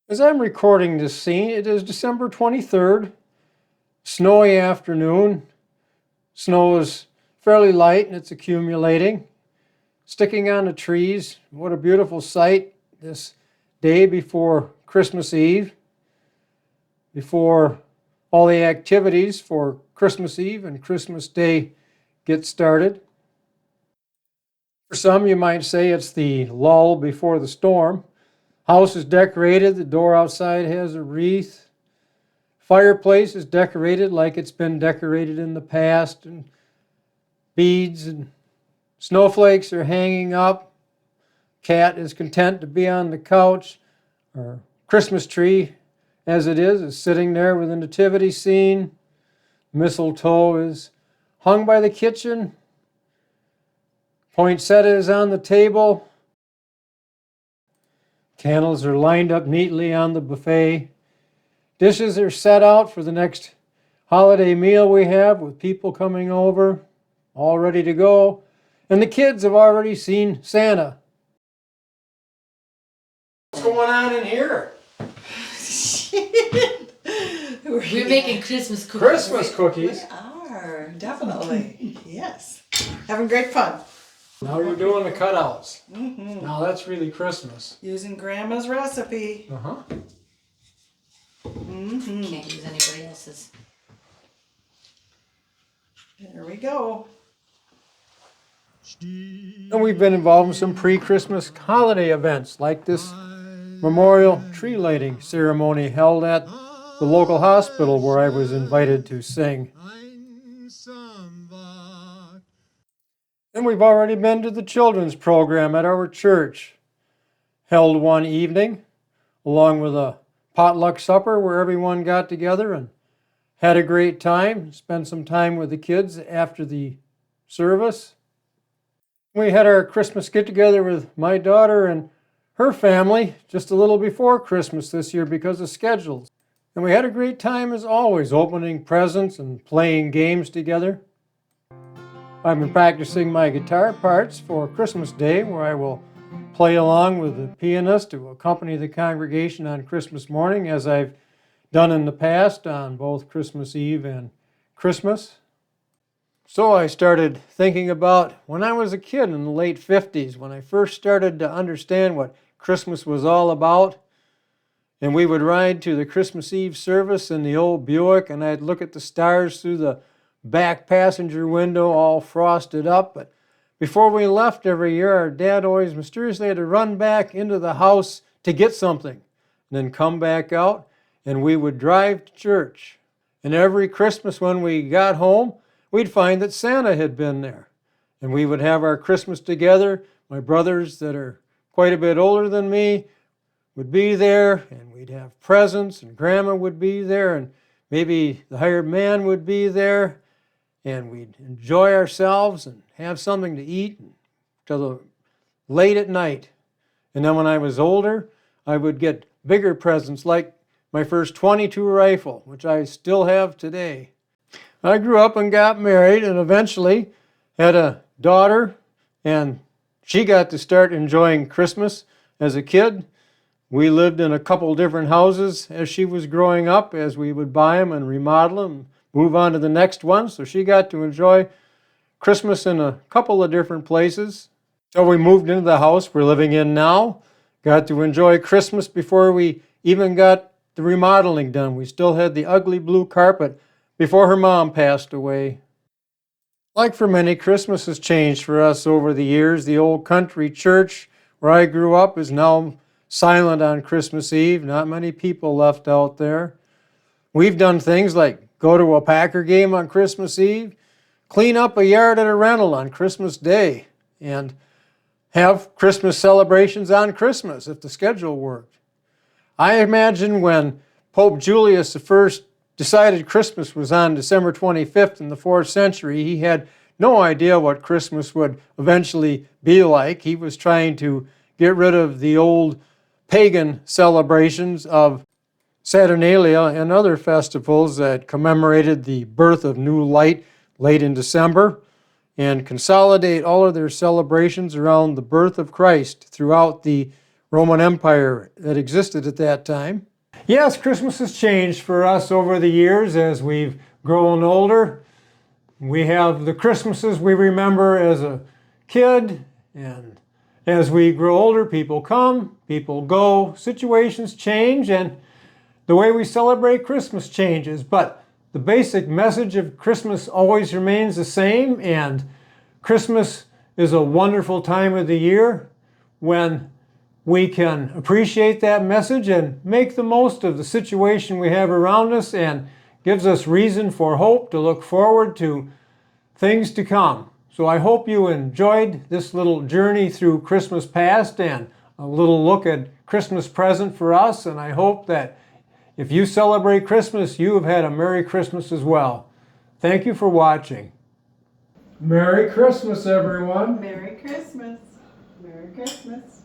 As I'm recording this scene, it is December 23rd, snowy afternoon. Snow is fairly light and it's accumulating, sticking on the trees. What a beautiful sight this day before Christmas Eve, before all the activities for Christmas Eve and Christmas Day get started. For some, you might say it's the lull before the storm. House is decorated, the door outside has a wreath. Fireplace is decorated like it's been decorated in the past, and beads and snowflakes are hanging up. Cat is content to be on the couch. Our Christmas tree, as it is sitting there with a nativity scene. Mistletoe is hung by the kitchen. Poinsettia is on the table. Candles are lined up neatly on the buffet. Dishes are set out for the next holiday meal we have with people coming over, all ready to go. And the kids have already seen Santa. What's going on in here? We're making Christmas cookies. Christmas cookies. We are, definitely. Yes. Having great fun. Now you're doing the cutouts. Now that's really Christmas. Using Grandma's recipe. Uh-huh. Can't use anybody else's. There we go. And we've been involved in some pre-Christmas holiday events like this memorial tree lighting ceremony held at the local hospital where I was invited to sing. And we've already been to the children's program at our church, held one evening, along with a potluck supper where everyone got together and had a great time, spent some time with the kids after the service. We had our Christmas get-together with my daughter and her family just a little before Christmas this year because of schedules. And we had a great time as always, opening presents and playing games together. I've been practicing my guitar parts for Christmas Day, where I will play along with the pianist to accompany the congregation on Christmas morning, as I've done in the past on both Christmas Eve and Christmas. So I started thinking about when I was a kid in the late 50s, when I first started to understand what Christmas was all about. And we would ride to the Christmas Eve service in the old Buick, and I'd look at the stars through the back passenger window, all frosted up. But before we left every year, our dad always mysteriously had to run back into the house to get something, and then come back out, and we would drive to church. And every Christmas when we got home, we'd find that Santa had been there. And we would have our Christmas together. My brothers that are quite a bit older than me would be there, and we'd have presents, and Grandma would be there, and maybe the hired man would be there. And we'd enjoy ourselves and have something to eat until late at night. And then when I was older, I would get bigger presents like my first .22 rifle, which I still have today. I grew up and got married and eventually had a daughter, and she got to start enjoying Christmas as a kid. We lived in a couple different houses as she was growing up, as we would buy them and remodel them, move on to the next one. So she got to enjoy Christmas in a couple of different places. So we moved into the house we're living in now. Got to enjoy Christmas before we even got the remodeling done. We still had the ugly blue carpet before her mom passed away. Like for many, Christmas has changed for us over the years. The old country church where I grew up is now silent on Christmas Eve. Not many people left out there. We've done things like go to a Packer game on Christmas Eve, clean up a yard at a rental on Christmas Day, and have Christmas celebrations on Christmas if the schedule worked. I imagine when Pope Julius I decided Christmas was on December 25th in the 4th century, he had no idea what Christmas would eventually be like. He was trying to get rid of the old pagan celebrations of Saturnalia and other festivals that commemorated the birth of new light late in December, and consolidate all of their celebrations around the birth of Christ throughout the Roman Empire that existed at that time. Yes, Christmas has changed for us over the years as we've grown older. We have the Christmases we remember as a kid, and as we grow older, people come, people go, situations change, and the way we celebrate Christmas changes. But the basic message of Christmas always remains the same, and Christmas is a wonderful time of the year when we can appreciate that message and make the most of the situation we have around us, and gives us reason for hope to look forward to things to come. So I hope you enjoyed this little journey through Christmas past and a little look at Christmas present for us, and I hope that if you celebrate Christmas, you have had a Merry Christmas as well. Thank you for watching. Merry Christmas, everyone. Merry Christmas. Merry Christmas.